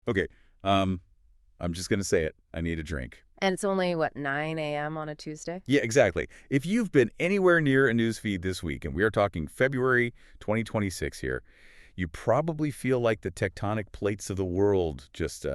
Okay, I'm just going to say it. I need a drink. And it's only, what, 9 a.m. on a Tuesday? Yeah, exactly. If you've been anywhere near a news feed this week, and we are talking February 2026 here, you probably feel like the tectonic plates of the world just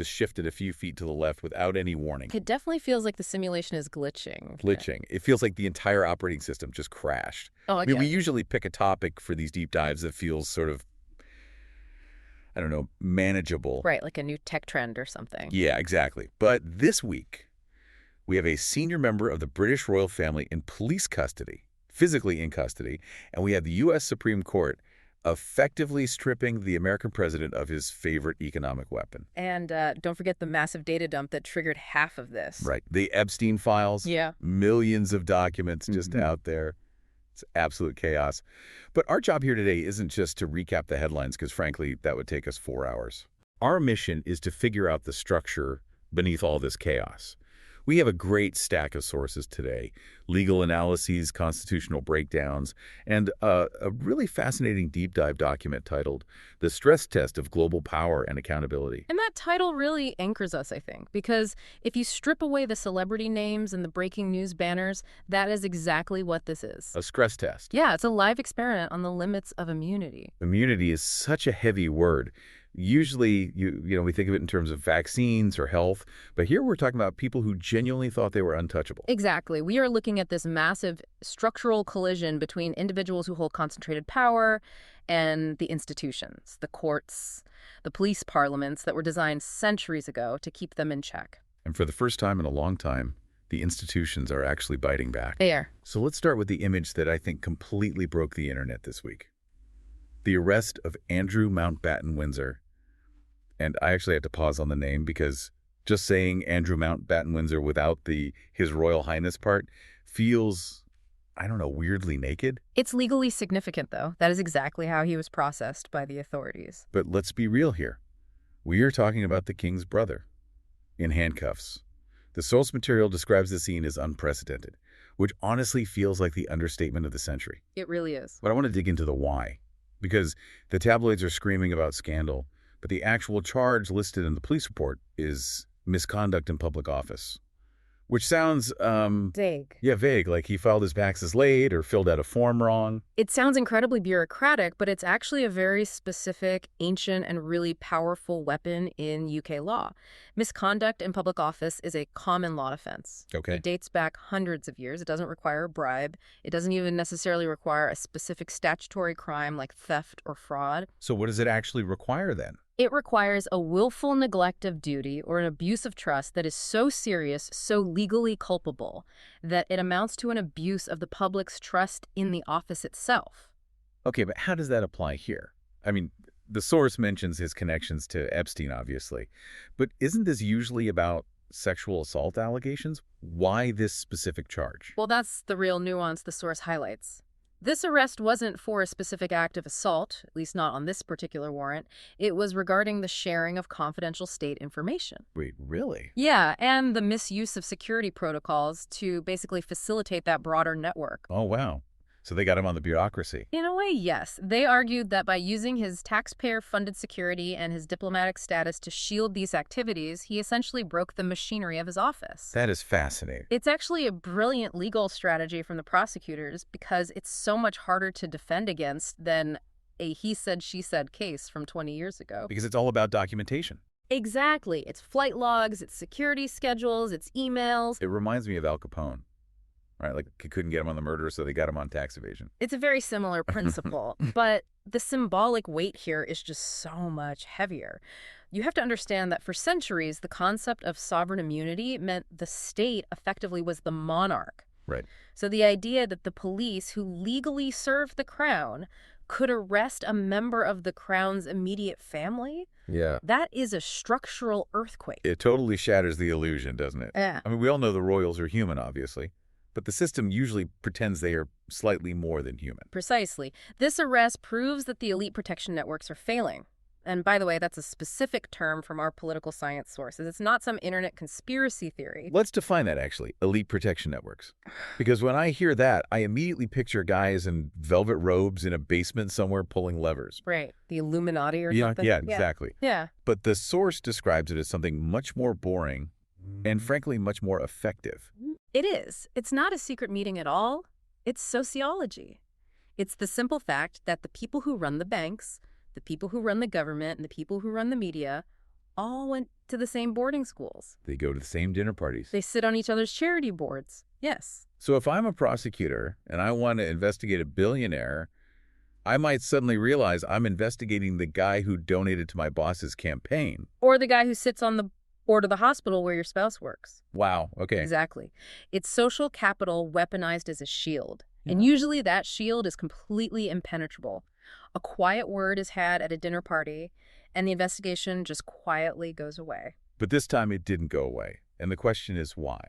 shifted a few feet to the left without any warning. It definitely feels like the simulation is glitching. Glitching. It feels like the entire operating system just crashed. Oh, I mean, we again. usually pick a topic for these deep dives that feels sort of, I don't know, manageable. Right, like a new tech trend or something. Yeah, exactly. But this week, we have a senior member of the British royal family in police custody, physically in custody, and we have the U.S. Supreme Court effectively stripping the American president of his favorite economic weapon. And don't forget the massive data dump that triggered half of this. Right. The Epstein files, Yeah. millions of documents just out there. It's absolute chaos. But our job here today isn't just to recap the headlines, because frankly, that would take us 4 hours. Our mission is to figure out the structure beneath all this chaos. We have a great stack of sources today: legal analyses, constitutional breakdowns, and a really fascinating deep dive document titled The Stress Test of Global Power and Accountability. And that title really anchors us, I think, because if you strip away the celebrity names and the breaking news banners, that is exactly what this is. A stress test. Yeah, it's a live experiment on the limits of immunity. Immunity is such a heavy word. Usually, we think of it in terms of vaccines or health, but here we're talking about people who genuinely thought they were untouchable. Exactly. We are looking at this massive structural collision between individuals who hold concentrated power and the institutions, the courts, the police parliaments that were designed centuries ago to keep them in check. And for the first time in a long time, the institutions are actually biting back. They are. So let's start with the image that I think completely broke the internet this week: the arrest of Andrew Mountbatten-Windsor. And I actually had to pause on the name, because just saying Andrew Mountbatten-Windsor without his Royal Highness part feels, I don't know, weirdly naked. It's legally significant, though. That is exactly how he was processed by the authorities. But let's be real here. We are talking about the king's brother in handcuffs. The source material describes the scene as unprecedented, which honestly feels like the understatement of the century. It really is. But I want to dig into the why, because the tabloids are screaming about scandal, but the actual charge listed in the police report is misconduct in public office, which sounds, Vague. yeah, vague, like he filed his taxes late or filled out a form wrong. It sounds incredibly bureaucratic, but it's actually a very specific, ancient, and really powerful weapon in UK law. Misconduct in public office is a common law offense. Okay. It dates back hundreds of years. It doesn't require a bribe. It doesn't even necessarily require a specific statutory crime like theft or fraud. So what does it actually require then? It requires a willful neglect of duty or an abuse of trust that is so serious, so legally culpable, that it amounts to an abuse of the public's trust in the office itself. Okay, but how does that apply here? I mean, the source mentions his connections to Epstein, obviously, but isn't this usually about sexual assault allegations? Why this specific charge? Well, that's the real nuance the source highlights. This arrest wasn't for a specific act of assault, at least not on this particular warrant. It was regarding the sharing of confidential state information. Wait, really? Yeah, and the misuse of security protocols to basically facilitate that broader network. Oh, wow. So they got him on the bureaucracy. In a way, yes. They argued that by using his taxpayer-funded security and his diplomatic status to shield these activities, he essentially broke the machinery of his office. That is fascinating. It's actually a brilliant legal strategy from the prosecutors because it's so much harder to defend against than a he-said, she-said case from 20 years ago. Because it's all about documentation. Exactly. It's flight logs, it's security schedules, it's emails. It reminds me of Al Capone, right? Like, he couldn't get him on the murder, so they got him on tax evasion. It's a very similar principle, but the symbolic weight here is just so much heavier. You have to understand that for centuries, the concept of sovereign immunity meant the state effectively was the monarch. Right. So the idea that the police who legally served the crown could arrest a member of the crown's immediate family, Yeah. that is a structural earthquake. It totally shatters the illusion, doesn't it? Yeah. I mean, we all know the royals are human, obviously, but the system usually pretends they are slightly more than human. Precisely. This arrest proves that the elite protection networks are failing. And by the way, that's a specific term from our political science sources. It's not some internet conspiracy theory. Let's define that, actually. Elite protection networks. Because when I hear that, I immediately picture guys in velvet robes in a basement somewhere pulling levers. Right. The Illuminati or something? Yeah, exactly. Yeah. But the source describes it as something much more boring and, frankly, much more effective. It is. It's not a secret meeting at all. It's sociology. It's the simple fact that the people who run the banks, the people who run the government, and the people who run the media all went to the same boarding schools. They go to the same dinner parties. They sit on each other's charity boards. Yes. So if I'm a prosecutor and I want to investigate a billionaire, I might suddenly realize I'm investigating the guy who donated to my boss's campaign. Or the guy who sits on the board of the hospital where your spouse works. Wow, okay. Exactly. It's social capital weaponized as a shield. And usually that shield is completely impenetrable. A quiet word is had at a dinner party, and the investigation just quietly goes away. But this time it didn't go away. And the question is why?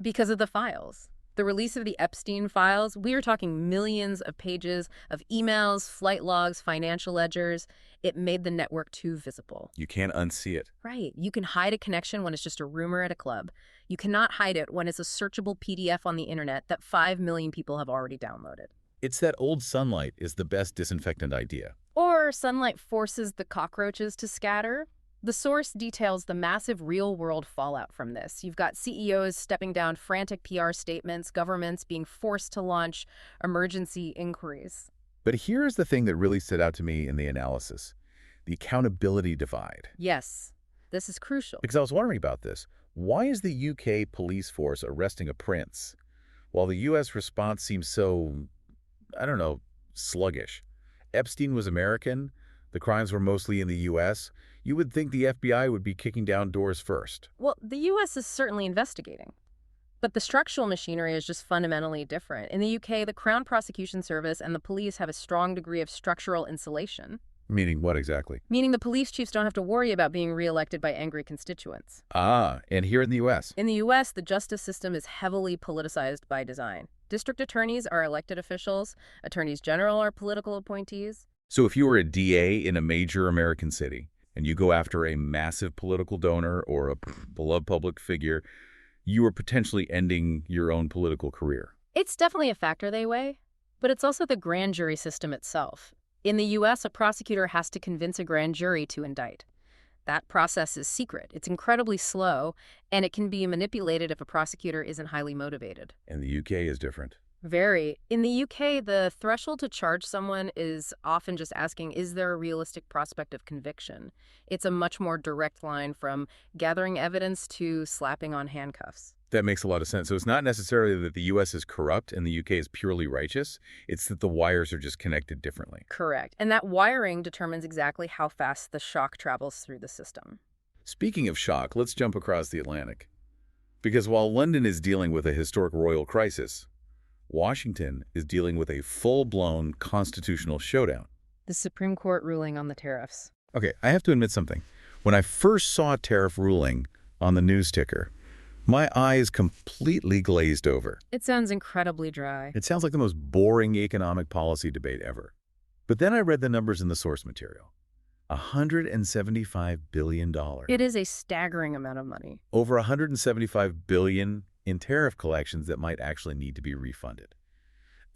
Because of the files. The release of the Epstein files, we are talking millions of pages of emails, flight logs, financial ledgers. It made the network too visible. You can't unsee it. Right. You can hide a connection when it's just a rumor at a club. You cannot hide it when it's a searchable PDF on the internet that 5 million people have already downloaded. It's that old sunlight is the best disinfectant idea. Or sunlight forces the cockroaches to scatter. The source details the massive real-world fallout from this. You've got CEOs stepping down frantic PR statements, governments being forced to launch emergency inquiries. But here's the thing that really stood out to me in the analysis. The accountability divide. Yes, this is crucial. Because I was wondering about this. Why is the UK police force arresting a prince, while the US response seems so, I don't know, sluggish? Epstein was American. The crimes were mostly in the US. You would think the FBI would be kicking down doors first. Well, the US is certainly investigating. But the structural machinery is just fundamentally different. In the UK, the Crown Prosecution Service and the police have a strong degree of structural insulation. Meaning what exactly? Meaning the police chiefs don't have to worry about being reelected by angry constituents. Ah, and here in the US? In the US, the justice system is heavily politicized by design. District attorneys are elected officials. Attorneys general are political appointees. So if you were a DA in a major American city, and you go after a massive political donor or a beloved public figure, you are potentially ending your own political career. It's definitely a factor they weigh, but it's also the grand jury system itself. In the U.S., a prosecutor has to convince a grand jury to indict. That process is secret. It's incredibly slow, and it can be manipulated if a prosecutor isn't highly motivated. And the UK is different. Very. In the UK, the threshold to charge someone is often just asking, is there a realistic prospect of conviction? It's a much more direct line from gathering evidence to slapping on handcuffs. That makes a lot of sense. So it's not necessarily that the U.S. is corrupt and the UK is purely righteous. It's that the wires are just connected differently. Correct. And that wiring determines exactly how fast the shock travels through the system. Speaking of shock, let's jump across the Atlantic. Because while London is dealing with a historic royal crisis, Washington is dealing with a full-blown constitutional showdown. The Supreme Court ruling on the tariffs. Okay, I have to admit something. When I first saw a tariff ruling on the news ticker, my eyes completely glazed over. It sounds incredibly dry. It sounds like the most boring economic policy debate ever. But then I read the numbers in the source material. $175 billion. It is a staggering amount of money. Over $175 billion in tariff collections that might actually need to be refunded.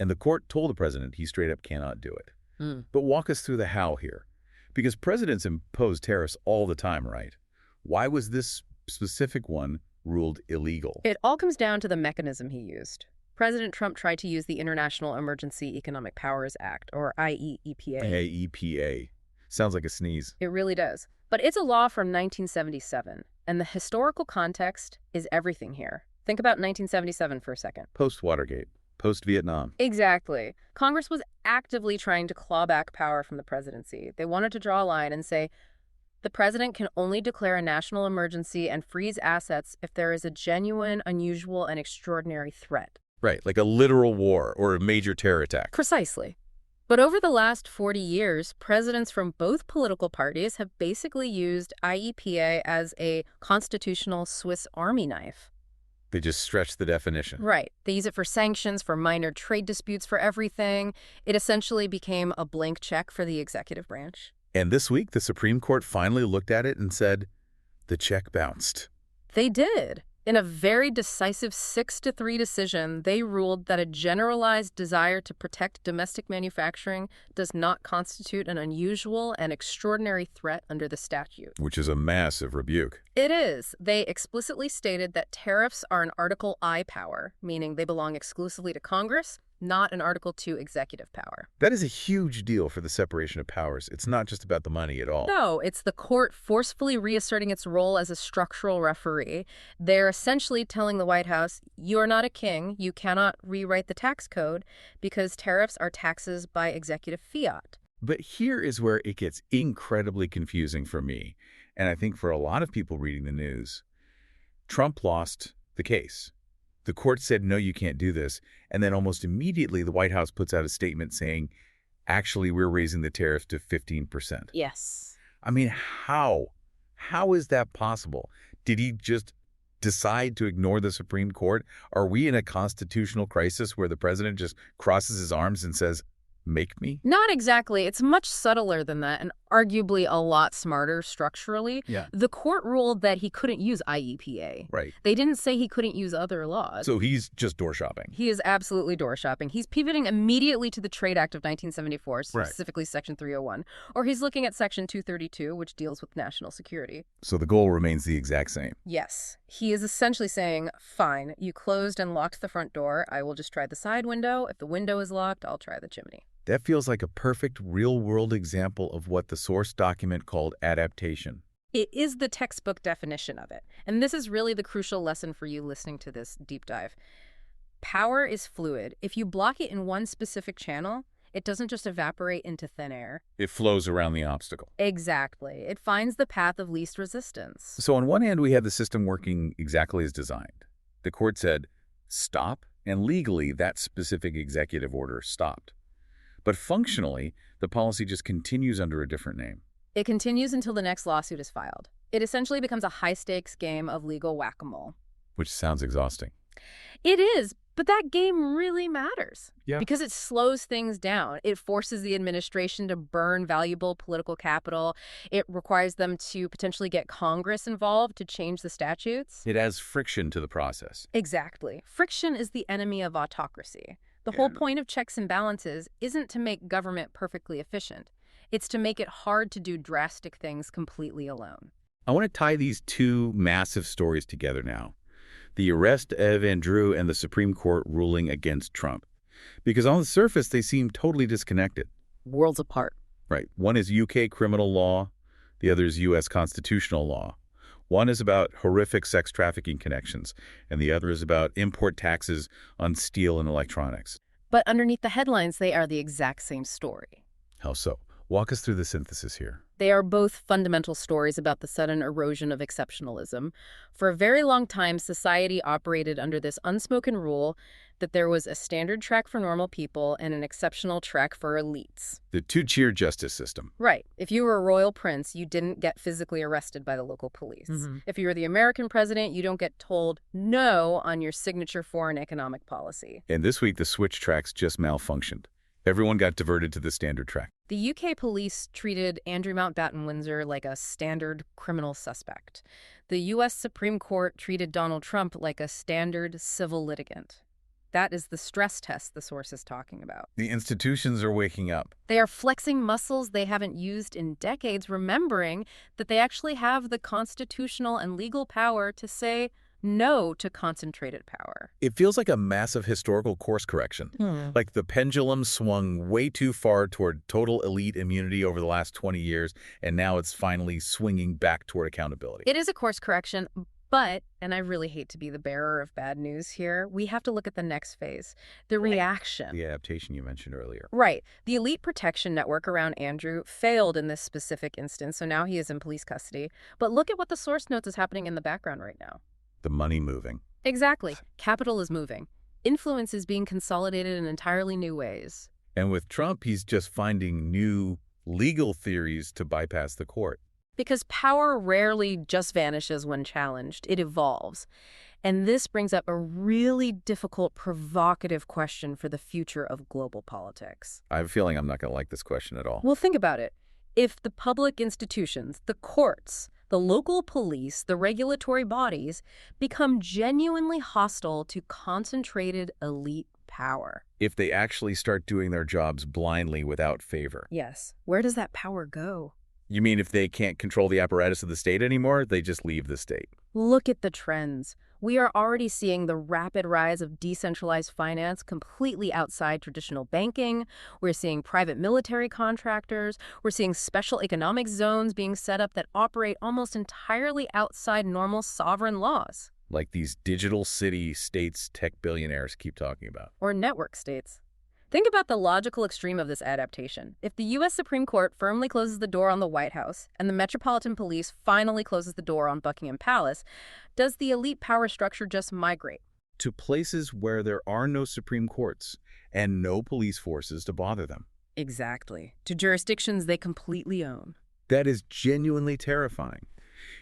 And the court told the president he straight up cannot do it. But walk us through the how here. Because presidents impose tariffs all the time, right? Why was this specific one ruled illegal? It all comes down to the mechanism he used. President Trump tried to use the International Emergency Economic Powers Act, or IEEPA. IEEPA. Sounds like a sneeze. It really does. But it's a law from 1977, and the historical context is everything here. Think about 1977 for a second. Post-Watergate. Post-Vietnam. Exactly. Congress was actively trying to claw back power from the presidency. They wanted to draw a line and say, the president can only declare a national emergency and freeze assets if there is a genuine, unusual, and extraordinary threat. Right, like a literal war or a major terror attack. Precisely. But over the last 40 years, presidents from both political parties have basically used IEPA as a constitutional Swiss Army knife. They just stretch the definition. Right. They use it for sanctions, for minor trade disputes, for everything. It essentially became a blank check for the executive branch. And this week, the Supreme Court finally looked at it and said, the check bounced. They did. In a very decisive 6-3 decision, they ruled that a generalized desire to protect domestic manufacturing does not constitute an unusual and extraordinary threat under the statute. Which is a massive rebuke. It is. They explicitly stated that tariffs are an Article I power, meaning they belong exclusively to Congress, not an Article II executive power. That is a huge deal for the separation of powers. It's not just about the money at all. No, it's the court forcefully reasserting its role as a structural referee. They're essentially telling the White House, you are not a king, you cannot rewrite the tax code because tariffs are taxes by executive fiat. But here is where it gets incredibly confusing for me, and I think for a lot of people reading the news. Trump lost the case. The court said, no, you can't do this. And then almost immediately, the White House puts out a statement saying, actually, we're raising the tariff to 15%. Yes. I mean, how? How is that possible? Did he just decide to ignore the Supreme Court? Are we in a constitutional crisis where the president just crosses his arms and says, make me? Not exactly. It's much subtler than that and arguably a lot smarter structurally. Yeah. The court ruled that he couldn't use IEPA. Right. They didn't say he couldn't use other laws. So he's just door shopping. He is absolutely door shopping. He's pivoting immediately to the Trade Act of 1974, specifically Section 301, or he's looking at Section 232, which deals with national security. So the goal remains the exact same. Yes. He is essentially saying, fine, you closed and locked the front door. I will just try the side window. If the window is locked, I'll try the chimney. That feels like a perfect real-world example of what the source document called adaptation. It is the textbook definition of it. And this is really the crucial lesson for you listening to this deep dive. Power is fluid. If you block it in one specific channel, it doesn't just evaporate into thin air. It flows around the obstacle. Exactly. It finds the path of least resistance. So on one hand, we had the system working exactly as designed. The court said, stop, and legally that specific executive order stopped. But functionally, the policy just continues under a different name. It continues until the next lawsuit is filed. It essentially becomes a high-stakes game of legal whack-a-mole. Which sounds exhausting. It is, but that game really matters. Yeah. Because it slows things down. It forces the administration to burn valuable political capital. It requires them to potentially get Congress involved to change the statutes. It adds friction to the process. Exactly. Friction is the enemy of autocracy. The whole point of checks and balances isn't to make government perfectly efficient. It's to make it hard to do drastic things completely alone. I want to tie these two massive stories together now. The arrest of Andrew and the Supreme Court ruling against Trump. Because on the surface, they seem totally disconnected. Worlds apart. Right. One is UK criminal law. The other is US constitutional law. One is about horrific sex trafficking connections, and the other is about import taxes on steel and electronics. But underneath the headlines, they are the exact same story. How so? Walk us through the synthesis here. They are both fundamental stories about the sudden erosion of exceptionalism. For a very long time, society operated under this unspoken rule that there was a standard track for normal people and an exceptional track for elites. The two-tier justice system. Right. If you were a royal prince, you didn't get physically arrested by the local police. If you were the American president, you don't get told no on your signature foreign economic policy. And this week, the switch tracks just malfunctioned. Everyone got diverted to the standard track. The UK police treated Andrew Mountbatten-Windsor like a standard criminal suspect. The US Supreme Court treated Donald Trump like a standard civil litigant. That is the stress test the source is talking about. The institutions are waking up. They are flexing muscles they haven't used in decades, remembering that they actually have the constitutional and legal power to say no to concentrated power. It feels like a massive historical course correction. Like the pendulum swung way too far toward total elite immunity over the last 20 years, and now it's finally swinging back toward accountability. It is a course correction, but, and I really hate to be the bearer of bad news here, we have to look at the next phase, the reaction. The adaptation you mentioned earlier. Right. The elite protection network around Andrew failed in this specific instance, so now he is in police custody. But look at what the source notes is happening in the background right now. The money moving. Exactly. Capital is moving. Influence is being consolidated in entirely new ways. And with Trump, he's just finding new legal theories to bypass the court. Because power rarely just vanishes when challenged. It evolves. And this brings up a really difficult, provocative question for the future of global politics. I have a feeling I'm not going to like this question at all. Well, think about it. If the public institutions, the courts, the local police, the regulatory bodies become genuinely hostile to concentrated elite power. If they actually start doing their jobs blindly without favor. Yes. Where does that power go? You mean if they can't control the apparatus of the state anymore, they just leave the state? Look at the trends. We are already seeing the rapid rise of decentralized finance completely outside traditional banking. We're seeing private military contractors. We're seeing special economic zones being set up that operate almost entirely outside normal sovereign laws. Like these digital city states tech billionaires keep talking about. Or network states. Think about the logical extreme of this adaptation. If the U.S. Supreme Court firmly closes the door on the White House and the Metropolitan Police finally closes the door on Buckingham Palace, does the elite power structure just migrate? To places where there are no Supreme Courts and no police forces to bother them. Exactly. To jurisdictions they completely own. That is genuinely terrifying.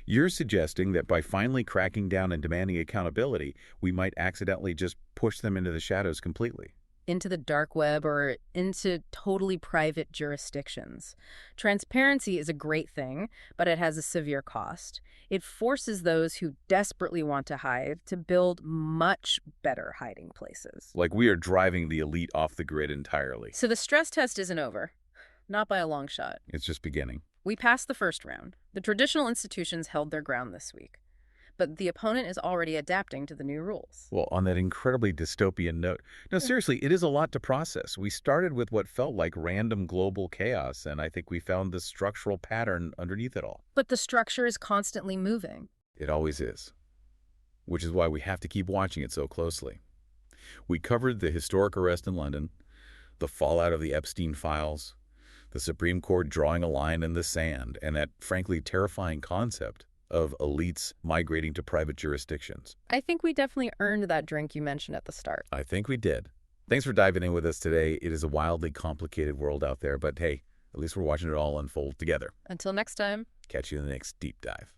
You're suggesting that by finally cracking down and demanding accountability, we might accidentally just push them into the shadows completely. Into the dark web or into totally private jurisdictions. Transparency is a great thing, but it has a severe cost. It forces those who desperately want to hide to build much better hiding places. Like we are driving the elite off the grid entirely. So the stress test isn't over. Not by a long shot. It's just beginning. We passed the first round. The traditional institutions held their ground this week. But the opponent is already adapting to the new rules. Well, on that incredibly dystopian note. No, seriously, it is a lot to process. We started with what felt like random global chaos, and I think we found the structural pattern underneath it all. But the structure is constantly moving. It always is. Which is why we have to keep watching it so closely. We covered the historic arrest in London, the fallout of the Epstein files, the Supreme Court drawing a line in the sand, and that frankly terrifying concept of elites migrating to private jurisdictions. I think we definitely earned that drink you mentioned at the start. I think we did. Thanks for diving in with us today. It is a wildly complicated world out there, but hey, at least we're watching it all unfold together. Until next time. Catch you in the next deep dive.